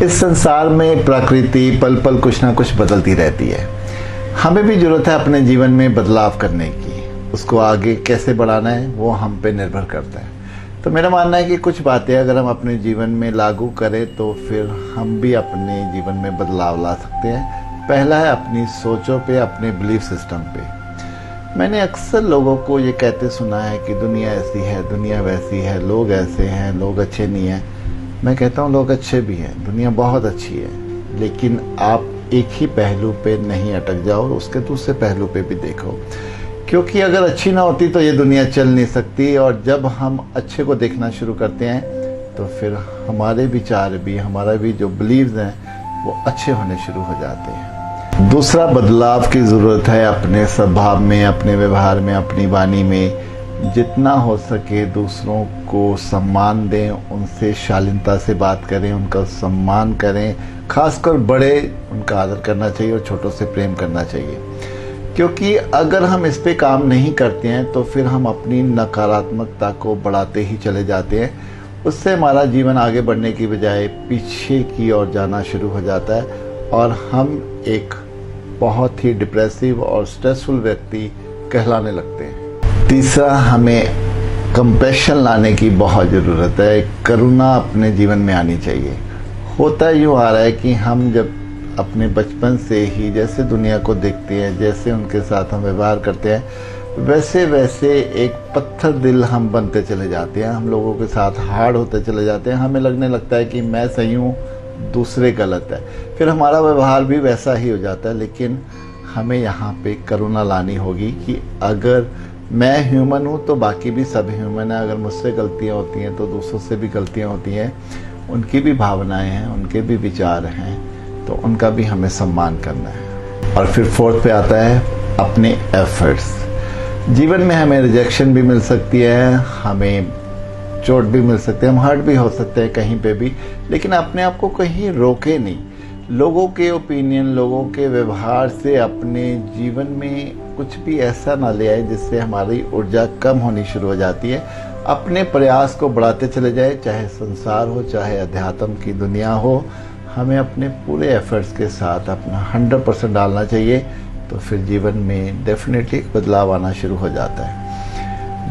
इस संसार में प्रकृति पल पल कुछ ना कुछ बदलती रहती है। हमें भी जरूरत है अपने जीवन में बदलाव करने की। उसको आगे कैसे बढ़ाना है वो हम पे निर्भर करता है। तो मेरा मानना है कि कुछ बातें अगर हम अपने जीवन में लागू करें तो फिर हम भी अपने जीवन में बदलाव ला सकते हैं। पहला है अपनी सोचों पे, अपने बिलीफ सिस्टम पे। मैंने अक्सर लोगों को ये कहते सुना है कि दुनिया ऐसी है, दुनिया वैसी है, लोग ऐसे हैं, लोग अच्छे नहीं हैं। मैं कहता हूँ लोग अच्छे भी हैं, दुनिया बहुत अच्छी है, लेकिन आप एक ही पहलू पे नहीं अटक जाओ, उसके दूसरे पहलू पे भी देखो। क्योंकि अगर अच्छी ना होती तो ये दुनिया चल नहीं सकती। और जब हम अच्छे को देखना शुरू करते हैं तो फिर हमारे विचार भी, हमारा भी जो बिलीव्स हैं वो अच्छे होने शुरू हो जाते हैं। दूसरा, बदलाव की ज़रूरत है अपने स्वभाव में, अपने व्यवहार में, अपनी वाणी में। जितना हो सके दूसरों को सम्मान दें, उनसे शालीनता से बात करें, उनका सम्मान करें। खासकर बड़े, उनका आदर करना चाहिए और छोटों से प्रेम करना चाहिए। क्योंकि अगर हम इस पे काम नहीं करते हैं तो फिर हम अपनी नकारात्मकता को बढ़ाते ही चले जाते हैं। उससे हमारा जीवन आगे बढ़ने की बजाय पीछे की ओर जाना शुरू हो जाता है और हम एक बहुत ही डिप्रेसिव और स्ट्रेसफुल व्यक्ति कहलाने लगते हैं। तीसरा, हमें कंपैशन लाने की बहुत ज़रूरत है। करुणा अपने जीवन में आनी चाहिए। होता यूँ आ रहा है कि हम जब अपने बचपन से ही जैसे दुनिया को देखते हैं, जैसे उनके साथ हम व्यवहार करते हैं, वैसे वैसे एक पत्थर दिल हम बनते चले जाते हैं। हम लोगों के साथ हार्ड होते चले जाते हैं। हमें लगने लगता है कि मैं सही हूँ, दूसरे गलत है। फिर हमारा व्यवहार भी वैसा ही हो जाता है। लेकिन हमें यहाँ पे करुणा लानी होगी कि अगर मैं ह्यूमन हूँ तो बाकी भी सब ह्यूमन है। अगर मुझसे गलतियाँ होती हैं तो दूसरों से भी गलतियाँ होती हैं। उनकी भी भावनाएं हैं, उनके भी विचार हैं, तो उनका भी हमें सम्मान करना है। और फिर फोर्थ पे आता है अपने एफर्ट्स। जीवन में हमें रिजेक्शन भी मिल सकती है, हमें चोट भी मिल सकती है, हम हर्ट भी हो सकते हैं कहीं पे भी, लेकिन अपने आप को कहीं रोके नहीं। लोगों के ओपिनियन, लोगों के व्यवहार से अपने जीवन में कुछ भी ऐसा ना ले आए जिससे हमारी ऊर्जा कम होनी शुरू हो जाती है। अपने प्रयास को बढ़ाते चले जाए, चाहे संसार हो, चाहे अध्यात्म की दुनिया हो। हमें अपने पूरे एफर्ट्स के साथ अपना 100% डालना चाहिए, तो फिर जीवन में डेफिनेटली बदलाव आना शुरू हो जाता है।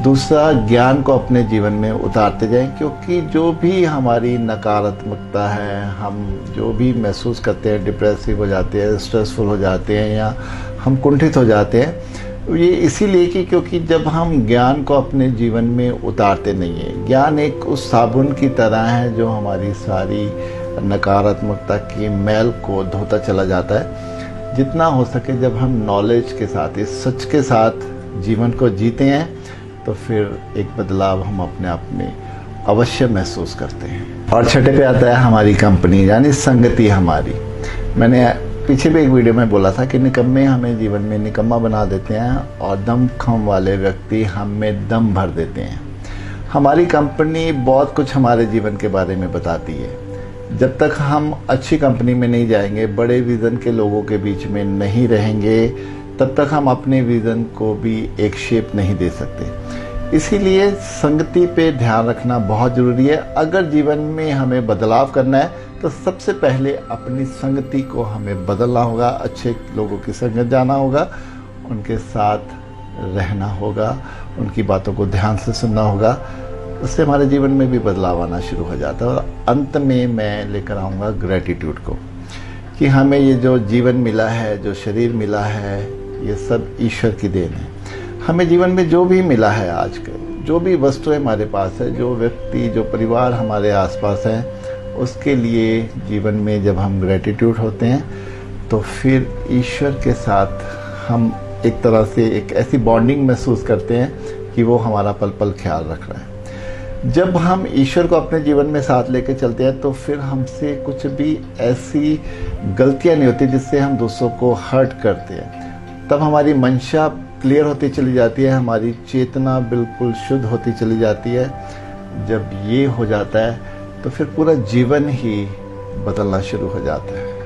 दूसरा, ज्ञान को अपने जीवन में उतारते जाएं। क्योंकि जो भी हमारी नकारात्मकता है, हम जो भी महसूस करते हैं, डिप्रेसिव हो जाते हैं, स्ट्रेसफुल हो जाते हैं या हम कुंठित हो जाते हैं, ये इसीलिए कि क्योंकि जब हम ज्ञान को अपने जीवन में उतारते नहीं हैं। ज्ञान एक उस साबुन की तरह है जो हमारी सारी नकारात्मकता की मैल को धोता चला जाता है। जितना हो सके जब हम नॉलेज के साथ, इस सच के साथ जीवन को जीते हैं तो फिर एक बदलाव हम अपने आप में अवश्य महसूस करते हैं। और छठे पे आता है हमारी कंपनी, यानी संगति हमारी। मैंने पीछे भी एक वीडियो में बोला था कि निकम्मे हमें जीवन में निकम्मा बना देते हैं और दमखम वाले व्यक्ति हम में दम भर देते हैं। हमारी कंपनी बहुत कुछ हमारे जीवन के बारे में बताती है। जब तक हम अच्छी कंपनी में नहीं जाएंगे, बड़े विज़न के लोगों के बीच में नहीं रहेंगे, तब तक हम अपने विज़न को भी एक शेप नहीं दे सकते। इसीलिए संगति पे ध्यान रखना बहुत ज़रूरी है। अगर जीवन में हमें बदलाव करना है तो सबसे पहले अपनी संगति को हमें बदलना होगा। अच्छे लोगों की संगत जाना होगा, उनके साथ रहना होगा, उनकी बातों को ध्यान से सुनना होगा। उससे हमारे जीवन में भी बदलाव आना शुरू हो जाता है। और अंत में मैं लेकर आऊँगा ग्रैटिट्यूड को, कि हमें ये जो जीवन मिला है, जो शरीर मिला है, ये सब ईश्वर की देन है। हमें जीवन में जो भी मिला है, आज के जो भी वस्तुएं हमारे पास है, जो व्यक्ति, जो परिवार हमारे आसपास हैं, उसके लिए जीवन में जब हम ग्रैटिट्यूड होते हैं तो फिर ईश्वर के साथ हम एक तरह से एक ऐसी बॉन्डिंग महसूस करते हैं कि वो हमारा पल पल ख्याल रख रहा है। जब हम ईश्वर को अपने जीवन में साथ लेके चलते हैं तो फिर हमसे कुछ भी ऐसी गलतियां नहीं होती जिससे हम दूसरों को हर्ट करते हैं। तब हमारी मंशा क्लियर होती चली जाती है, हमारी चेतना बिल्कुल शुद्ध होती चली जाती है। जब ये हो जाता है तो फिर पूरा जीवन ही बदलना शुरू हो जाता है।